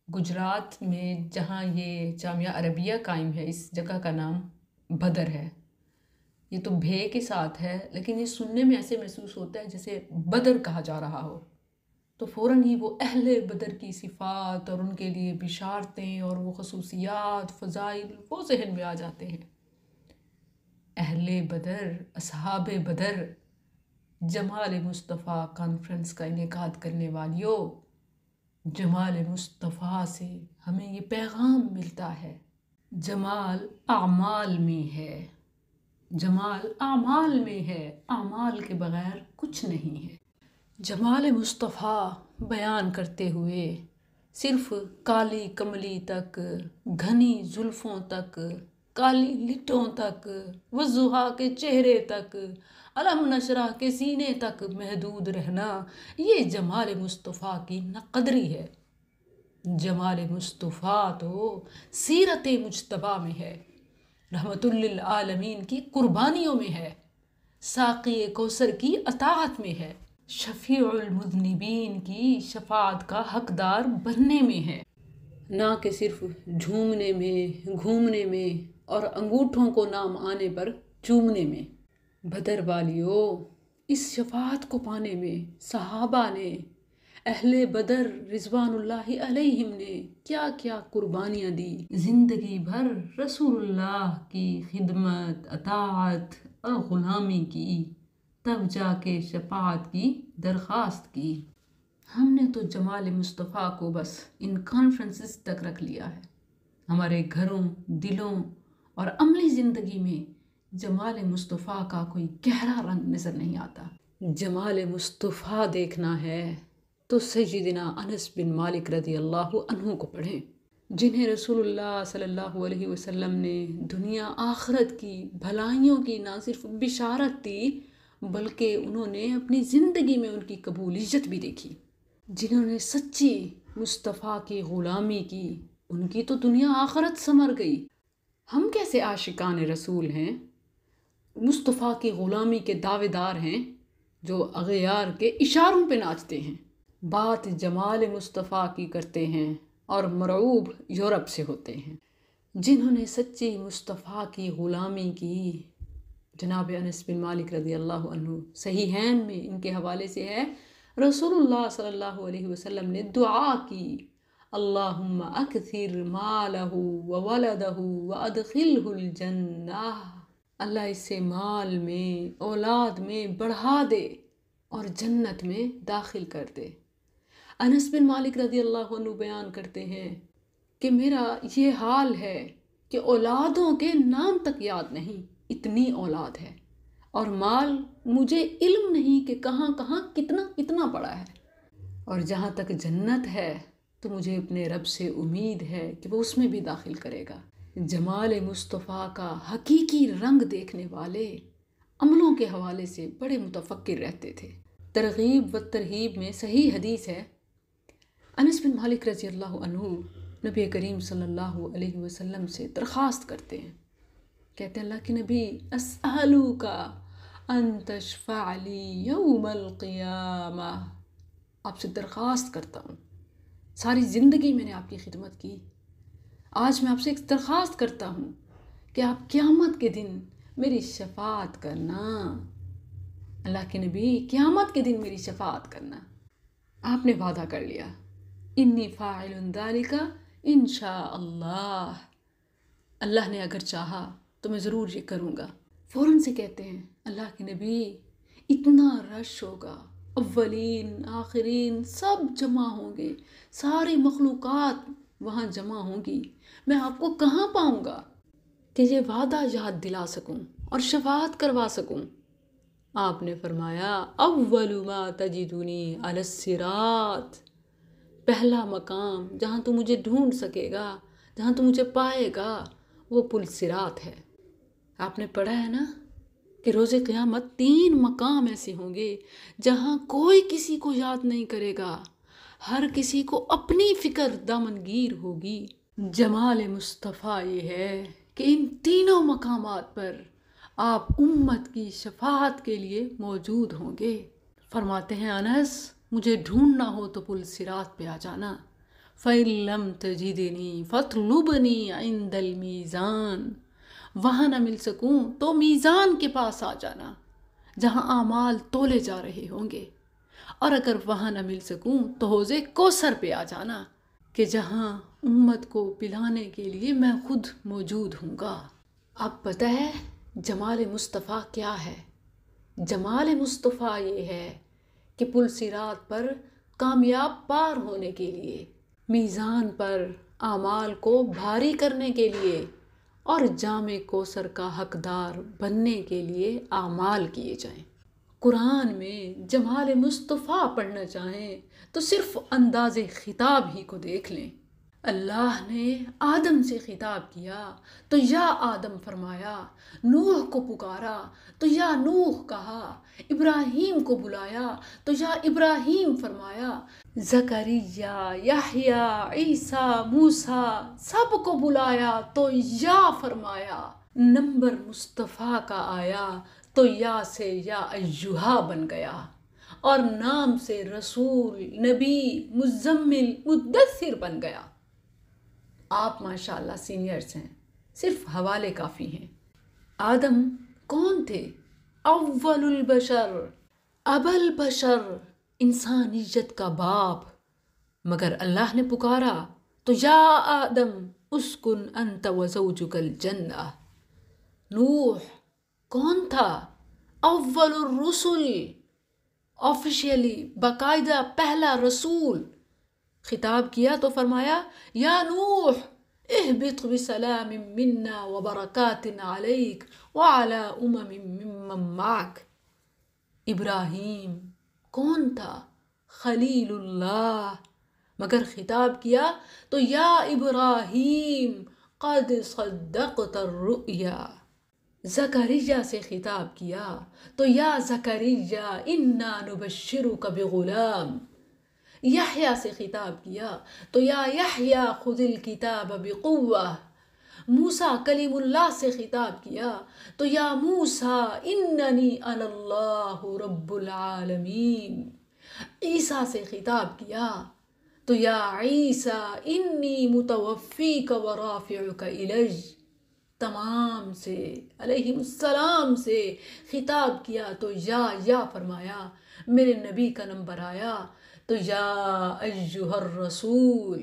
گجرات میں جہاں یہ جامعہ عربیہ قائم ہے، اس جگہ کا نام بدر ہے۔ یہ تو بھے کے ساتھ ہے، لیکن یہ سننے میں ایسے محسوس ہوتا ہے جیسے بدر کہا جا رہا ہو، تو فوراً ہی وہ اہل بدر کی صفات اور ان کے لیے بشارتیں اور وہ خصوصیات، فضائل وہ ذہن میں آ جاتے ہیں۔ اہل بدر، اصحاب بدر، جمال مصطفیٰ کانفرنس کا انعقاد کرنے والیوں، جمال مصطفیٰ سے ہمیں یہ پیغام ملتا ہے، جمال اعمال میں ہے، جمال اعمال میں ہے، اعمال کے بغیر کچھ نہیں ہے۔ جمال مصطفیٰ بیان کرتے ہوئے صرف کالی کملی تک، گھنی زلفوں تک، کالی لٹوں تک، والضحیٰ کے چہرے تک، علم نشرح کے سینے تک محدود رہنا، یہ جمال مصطفیٰ کی ناقدری ہے۔ جمال مصطفیٰ تو سیرت مجتبیٰ میں ہے، رحمت للعالمین کی قربانیوں میں ہے، ساقی کوثر کی اطاعت میں ہے، شفیع المذنبین کی شفاعت کا حقدار بننے میں ہے، نہ کہ صرف جھومنے میں، گھومنے میں اور انگوٹھوں کو نام آنے پر چومنے میں۔ بدر والیوں، اس شفاعت کو پانے میں صحابہ نے، اہل بدر رضوان اللہ علیہم نے کیا کیا قربانیاں دی، زندگی بھر رسول اللہ کی خدمت، اطاعت اور غلامی کی، تب جا کے شفاعت کی درخواست کی۔ ہم نے تو جمال مصطفیٰ کو بس ان کانفرنسز تک رکھ لیا ہے، ہمارے گھروں، دلوں اور عملی زندگی میں جمال مصطفیٰ کا کوئی گہرا رنگ نظر نہیں آتا۔ جمال مصطفیٰ دیکھنا ہے تو سیدنا انس بن مالک رضی اللہ عنہ کو پڑھیں، جنہیں رسول اللہ صلی اللہ علیہ وسلم نے دنیا آخرت کی بھلائیوں کی نہ صرف بشارت دی، بلکہ انہوں نے اپنی زندگی میں ان کی قبولیت بھی دیکھی۔ جنہوں نے سچی مصطفیٰ کی غلامی کی، ان کی تو دنیا آخرت سنور گئی۔ ہم کیسے عاشقان رسول ہیں، مصطفیٰ کی غلامی کے دعوے دار ہیں، جو اغیار کے اشاروں پہ ناچتے ہیں، بات جمال مصطفیٰ کی کرتے ہیں اور مرعوب یورپ سے ہوتے ہیں۔ جنہوں نے سچی مصطفیٰ کی غلامی کی، جناب انس بن مالک رضی اللہ عنہ، صحیحین میں ان کے حوالے سے ہے، رسول اللہ صلی اللہ علیہ وسلم نے دعا کی، اللہم اکثر مالہ وولدہ وادخلہ الجنہ، اللہ اسے مال میں، اولاد میں بڑھا دے اور جنت میں داخل کر دے۔ انس بن مالک رضی اللہ عنہ بیان کرتے ہیں کہ میرا یہ حال ہے کہ اولادوں کے نام تک یاد نہیں، اتنی اولاد ہے، اور مال مجھے علم نہیں کہ کہاں کہاں کتنا کتنا پڑا ہے، اور جہاں تک جنت ہے تو مجھے اپنے رب سے امید ہے کہ وہ اس میں بھی داخل کرے گا۔ جمال مصطفیٰ کا حقیقی رنگ دیکھنے والے عملوں کے حوالے سے بڑے متفکر رہتے تھے۔ ترغیب و ترہیب میں صحیح حدیث ہے، انس بن مالک رضی اللہ عنہ نبی کریم صلی اللہ علیہ وسلم سے درخواست کرتے ہیں، کہتے ہیں اللہ کے نبی، اسألوک ان تشفع لی یوم القیامہ، آپ سے درخواست کرتا ہوں، ساری زندگی میں نے آپ کی خدمت کی، آج میں آپ سے ایک درخواست کرتا ہوں کہ آپ قیامت کے دن میری شفاعت کرنا۔ اللہ کے نبی، قیامت کے دن میری شفاعت کرنا۔ آپ نے وعدہ کر لیا، انی فاعل ذلک انشاء اللہ، اللہ نے اگر چاہا تو میں ضرور یہ کروں گا۔ فوراً سے کہتے ہیں اللہ کے نبی، اتنا رش ہوگا، اولین آخرین سب جمع ہوں گے، ساری مخلوقات وہاں جمع ہوں گی، میں آپ کو کہاں پاؤں گا کہ یہ وعدہ یاد دلا سکوں اور شفاعت کروا سکوں؟ آپ نے فرمایا، اول ما تجدنی علی الصراط، پہلا مقام جہاں تو مجھے ڈھونڈ سکے گا، جہاں تو مجھے پائے گا، وہ پل صراط ہے۔ آپ نے پڑھا ہے نا کہ روز قیامت 3 مقام ایسے ہوں گے جہاں کوئی کسی کو یاد نہیں کرے گا، ہر کسی کو اپنی فکر دامنگیر ہوگی۔ جمال مصطفیٰ یہ ہے کہ ان تینوں مقامات پر آپ امت کی شفاعت کے لیے موجود ہوں گے۔ فرماتے ہیں انس، مجھے ڈھونڈنا ہو تو پل صراط پہ آ جانا، فَإِن لَّمْ تَجِدْنِي فَاطْلُبْنِي عِندَ الْمِيزَان، وہاں نہ مل سکوں تو میزان کے پاس آ جانا جہاں اعمال تولے جا رہے ہوں گے، اور اگر وہاں نہ مل سکوں تو حوض کوثر پہ آ جانا کہ جہاں امت کو پلانے کے لیے میں خود موجود ہوں گا۔ اب پتہ ہے جمال مصطفیٰ کیا ہے؟ جمال مصطفیٰ یہ ہے کہ پل صراط پر کامیاب پار ہونے کے لیے، میزان پر اعمال کو بھاری کرنے کے لیے اور جام کوثر کا حقدار بننے کے لیے اعمال کیے جائیں۔ قرآن میں جمال مصطفیٰ پڑھنا چاہیں تو صرف انداز خطاب ہی کو دیکھ لیں۔ اللہ نے آدم سے خطاب کیا تو یا آدم فرمایا، نوح کو پکارا تو یا نوح کہا، ابراہیم کو بلایا تو یا ابراہیم فرمایا، زکریا، یحییٰ، عیسیٰ، موسیٰ سب کو بلایا تو یا فرمایا۔ نمبر مصطفیٰ کا آیا تو یا سے یا ایہا بن گیا، اور نام سے رسول، نبی، مزمل، مدثر بن گیا۔ آپ ماشاءاللہ سینئرز ہیں، صرف حوالے کافی ہیں۔ آدم کون تھے؟ اول البشر، ابا البشر، انسانیت کا باپ، مگر اللہ نے پکارا تو یا آدم اسکن انت وزوجک الجنہ۔ نوح کون تھا؟ اول الرسل، آفیشیلی باقاعدہ پہلا رسول، خطاب کیا تو فرمایا یا نوح اہبط بسلام منا وبرکات علیک وعلی ممن معک۔ ابراہیم کون تھا؟ خلیل اللہ، مگر خطاب کیا تو یا ابراہیم قد صدقت الرؤیا۔ زکریا سے خطاب کیا تو یا زکریا انا نبشرک بغلام۔ یحییٰ سے خطاب کیا تو یا یحییٰ خذ الکتاب بقوہ۔ موسیٰ کلیم اللہ سے خطاب کیا تو یا موسیٰ اننی انا اللہ رب العالمین۔ عیسیٰ سے خطاب کیا تو یا عیسیٰ انی متوفیک ورافعک الی۔ تمام سے علیہ السلام سے خطاب کیا تو یا فرمایا، میرے نبی کا نمبر آیا تو یا ایہا الرسول،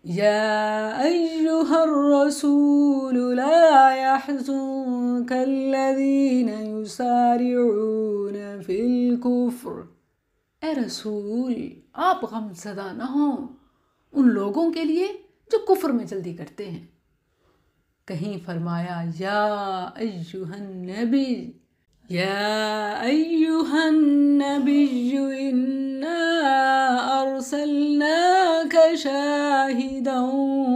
یا ایہا الرسول لا یحزنک الذین یسارعون فی الکفر۔ اے رسول آپ غم زدہ نہ ہوں ان لوگوں کے لیے جو کفر میں جلدی کرتے ہیں۔ کہیں فرمایا یا ایہا النبی، یا ایہا النبی انا ارسلناک شاہدا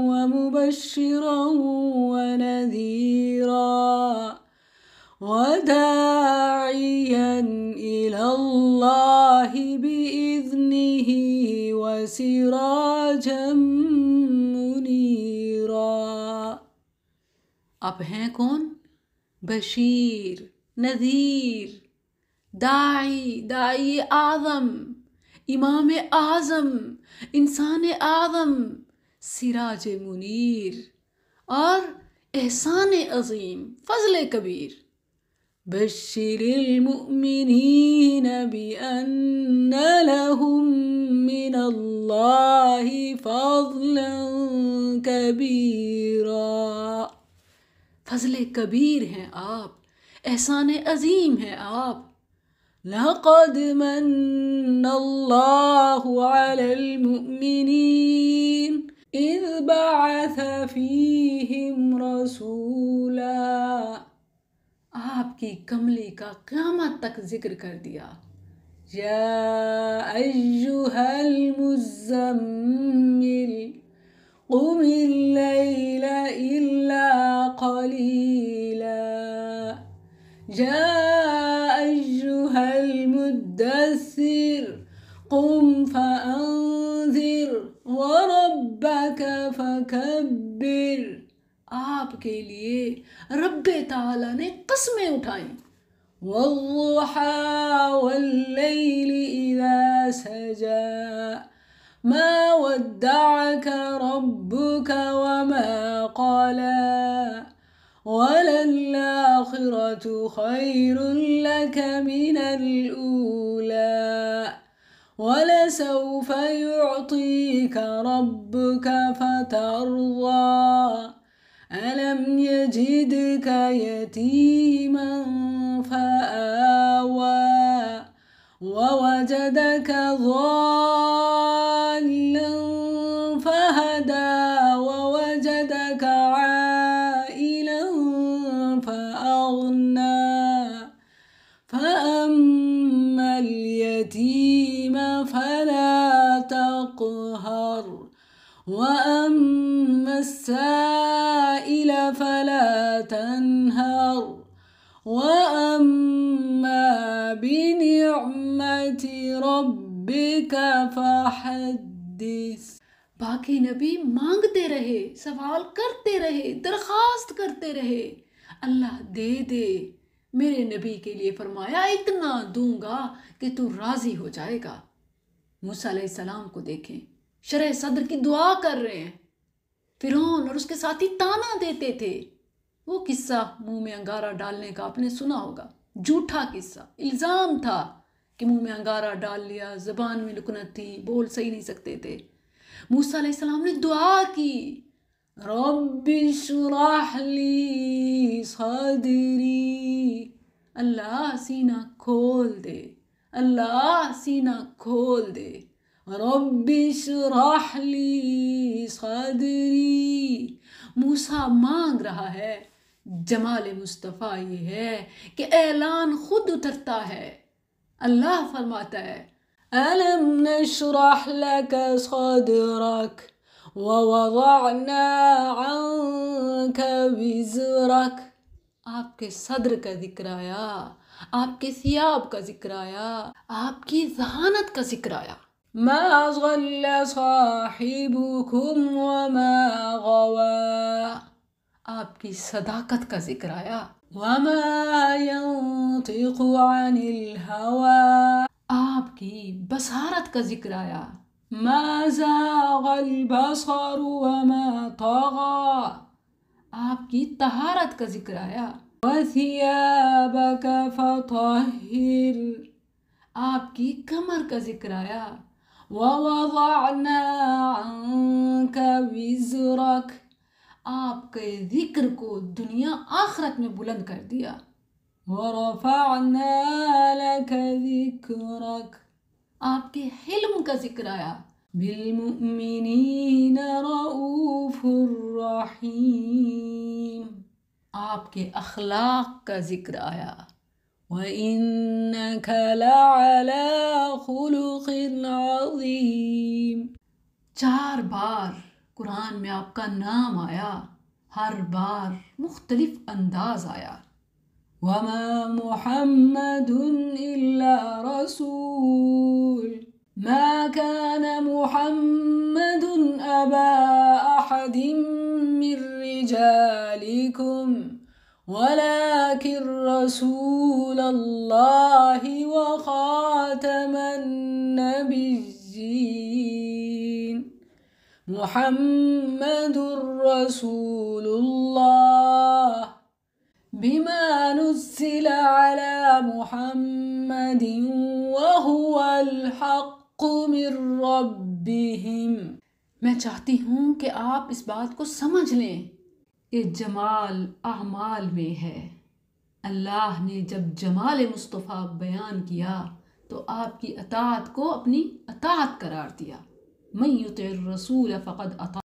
ومبشرا ونذیرا وداعیا الی اللہ بإذنہ وسراجا منیرا۔ اب ہیں کون؟ بشیر، نذیر، داعی اعظم، امام اعظم، انسان اعظم، سراج منیر اور احسان عظیم، فضل کبیر۔ بشر المؤمنین بأن لهم من اللہ فضلا کبیرا۔ فضل کبیر ہیں آپ، احسان عظیم ہیں آپ۔ لقد من اللہ علی المؤمنین اذ بعث فیہم رسولا۔ آپ کی کملی کا قیامت تک ذکر کر دیا۔ یا ایہا المزمل قم اللیل الا قلیلا یا ایہا المدثر قم فانذر وربک فکبر۔ آپ کے لیے رب تعالیٰ نے قسمیں اٹھائیں، والضحی واللیل اذا سجا ما ودعك ربك وما قلى وللآخرة خير لك من الأولى ولسوف يعطيك ربك فترضى ألم يجدك يتيما فآوى ووجدك ضالا فهدى ووجدك عائلا فأغنى فأما اليتيم فلا تقهر وأما السائل فلا تنهر وأما بنعمة ربك فحدث۔ باقی نبی مانگتے رہے، سوال کرتے رہے، درخواست کرتے رہے، اللہ دے دے۔ میرے نبی کے لیے فرمایا اتنا دوں گا کہ تو راضی ہو جائے گا۔ موسیٰ علیہ السلام کو دیکھیں، شرح صدر کی دعا کر رہے ہیں۔ فرعون اور اس کے ساتھی تانا دیتے تھے۔ وہ قصہ منہ میں انگارہ ڈالنے کا آپ نے سنا ہوگا، جھوٹا قصہ، الزام تھا کہ منہ میں انگارہ ڈال لیا، زبان میں لکنت تھی، بول صحیح نہیں سکتے تھے۔ موسیٰ علیہ السلام نے دعا کی، رب اشرح لی صدری، اللہ سینہ کھول دے، اللہ سینہ کھول دے۔ رب اشرح لی صدری، موسیٰ مانگ رہا ہے۔ جمال مصطفیٰ یہ ہے کہ اعلان خود اترتا ہے۔ اللہ فرماتا ہے ألم نشرح لك صدرك ووضعنا عنك وزرك۔ آپ کے صدر کا ذکر آیا، آپ کے ثیاب کا ذکر آیا، آپ کی ذہانت کا ذکر آیا۔ ما ضل صاحبكم وما غوى، آپ کی صداقت کا ذکر آیا۔ وما ينطق عن الهوى، آپ کی بصارت کا ذکر آیا۔ ما زاغ البصر وما طغى، آپ کی طہارت کا ذکر آیا۔ وثيابك فطهر، آپ کی کمر کا ذکر آیا۔ ووضعنا عنك وزرك، آپ کے ذکر کو دنیا آخرت میں بلند کر دیا۔ ورفعنا لك ذكرك، آپ کے حلم کا ذکر آیا۔ بالمؤمنين رؤوف رحيم، آپ کے اخلاق کا ذکر آیا۔ وإنك لعلى خلق عظيم، 4 بار قرآن میں آپ کا نام آیا، ہر بار مختلف انداز آیا۔ وما محمد إلا رسول، ما كان محمد أبا أحد من رجالكم ولكن رسول الله وخاتم النبيين، محمد رسول الله بما نزل على محمد وهو الحق من ربهم۔ میں چاہتی ہوں کہ آپ اس بات کو سمجھ لیں کہ جمال اعمال میں ہے۔ اللہ نے جب جمال مصطفیٰ بیان کیا تو آپ کی اطاعت کو اپنی اطاعت قرار دیا۔ من یطع الرسول فقد اطاع